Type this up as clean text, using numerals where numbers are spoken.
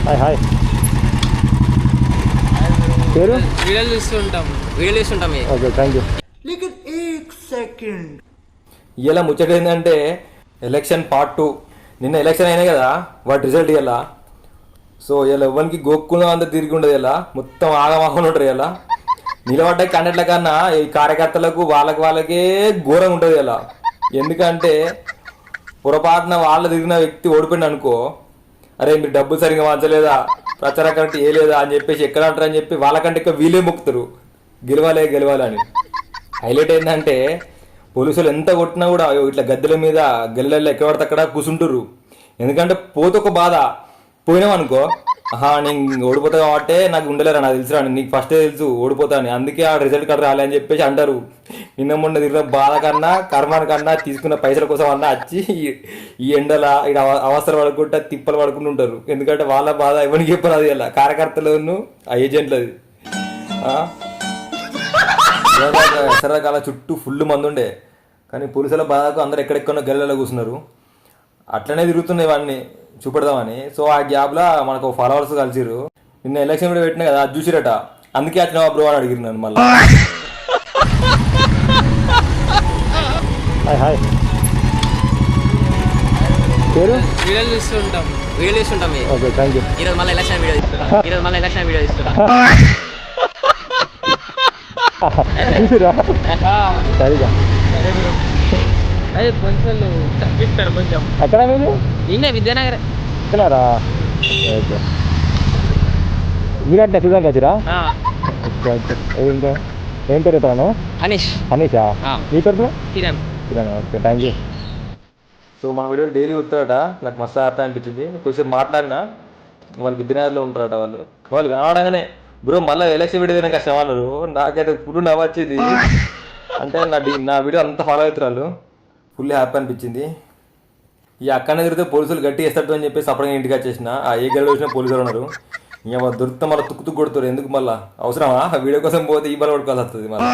Hi hi పేరు వీడియోలు చూస్తుంటాం ఓకే థ్యాంక్ యూ. ఇలా ముచ్చట ఏంటంటే ఎలక్షన్ పార్ట్ 2 నిన్న ఎలక్షన్ అయినాయి కదా వాటి రిజల్ట్ ఇలా. సో ఇలా ఎవరికి గోక్కున్న అంతా తిరిగి ఉండదు ఇలా మొత్తం ఆగమాగం ఉంటారు ఇలా. నిలబడ్డ క్యాండిడేట్ల కన్నా ఈ కార్యకర్తలకు వాళ్ళకే ఘోరంగా ఉంటుంది ఇలా. ఎందుకంటే పొరపాటున వాళ్ళ తిరిగిన వ్యక్తి ఓడిపోయింది అనుకో, అరే మీరు డబ్బులు సరిగ్గా మార్చలేదా, ప్రచారం కరెక్ట్ వేయలేదా అని చెప్పేసి ఎక్కడ అంటారని చెప్పి వాళ్ళకంటే ఎక్కువ వీళ్ళే మొక్కుతారు గెలవాలని. హైలైట్ ఏంటంటే పోలీసులు ఎంత కొట్టినా కూడా ఇట్లా గద్దెల మీద గల్లెల్లో ఎక్కడ పడితే అక్కడ కూర్చుంటారు. ఎందుకంటే పోతే ఒక బాధ, పోయినామనుకో నేను ఓడిపోతా కాబట్టి నాకు ఉండలేరా, నాకు తెలుసురా, నీకు ఫస్టే తెలుసు ఓడిపోతా అని, అందుకే ఆ రిజల్ట్ కార్డు రాలే అని చెప్పేసి అంటారు. నిన్న మొన్న తిరిగిన బాధ కన్నా కర్మాన్ కన్నా తీసుకున్న పైసల కోసం అన్నా వచ్చి ఈ ఎండల ఇక్కడ అవసరం పడుకుంటా తిప్పలు పడుకుంటూ ఉంటారు. ఎందుకంటే వాళ్ళ బాధ ఎవరికి చెప్పరాదు ఇలా, కార్యకర్తలను ఆ ఏజెంట్లది. ఎసరకాల చుట్టూ ఫుల్ మంది ఉండే, కానీ పోలీసుల బాధకు అందరు ఎక్కడెక్కడో గల్లలో కూర్చున్నారు. అట్లనే తిరుగుతున్నాయి ఇవన్నీ చూపెడదామని. సో ఆ గ్యాప్లో మనకు ఫాలోవర్స్ కలిసిరు. నిన్న ఎలక్షన్ కూడా పెట్టినా కదా, అది చూసిరట, అందుకే వచ్చిన బ్రో అని అడిగిరు నన్ను మళ్ళీ. హాయ్ హాయ్ పేరు వీడియోలు చూస్తుంటాం ఓకే థ్యాంక్ యూ. ఈరోజు మళ్ళీ ఎలక్షన్ వీడియో ఇస్తున్నా చూసిరా సరిగా అదే కొంచెం తప్పిస్తారు కొంచెం. ఎక్కడ మీరు? నిన్నే విద్యానగర్ ఇస్తున్నారా? ఓకే మీరంటే చూద్దాం వచ్చిరా? Okay okay. ఇంకా ఏం పేరు తను? అనీషా. నీ పేరు? Kiran. Okay thank you. So మన వీడియో డైలీ వస్తాడట, నాకు మస్తు అర్థం అనిపించింది. కొంచెం మాట్లాడినా వాళ్ళు విద్యానగర్లో ఉంటారట. వాళ్ళు కావడంగానే బ్రో మళ్ళీ ఎలక్షన్ వీడియో తినే కష్టం అన్నారు. నాకైతే ఫుల్ నవ్వొచ్చింది. అంటే నా వీడియో అంతా ఫాలో అవుతున్నారు, ఫుల్ హ్యాపీ అనిపించింది. ఈ అక్కనే తిరిగితే పోలీసులు గట్టి వేస్తాడు అని చెప్పేసి అప్పటికే ఇంటికి వచ్చేసిన. ఆ ఏ గడిలో వచ్చినా పోలీసులు ఉన్నారు. ఇంకా దొరికితే మళ్ళీ తుక్కు కొడుతారు. ఎందుకు మళ్ళీ అవసరమా? వీడియో కోసం పోతే ఈ బల పడుకోవాల్సి వస్తుంది మళ్ళీ.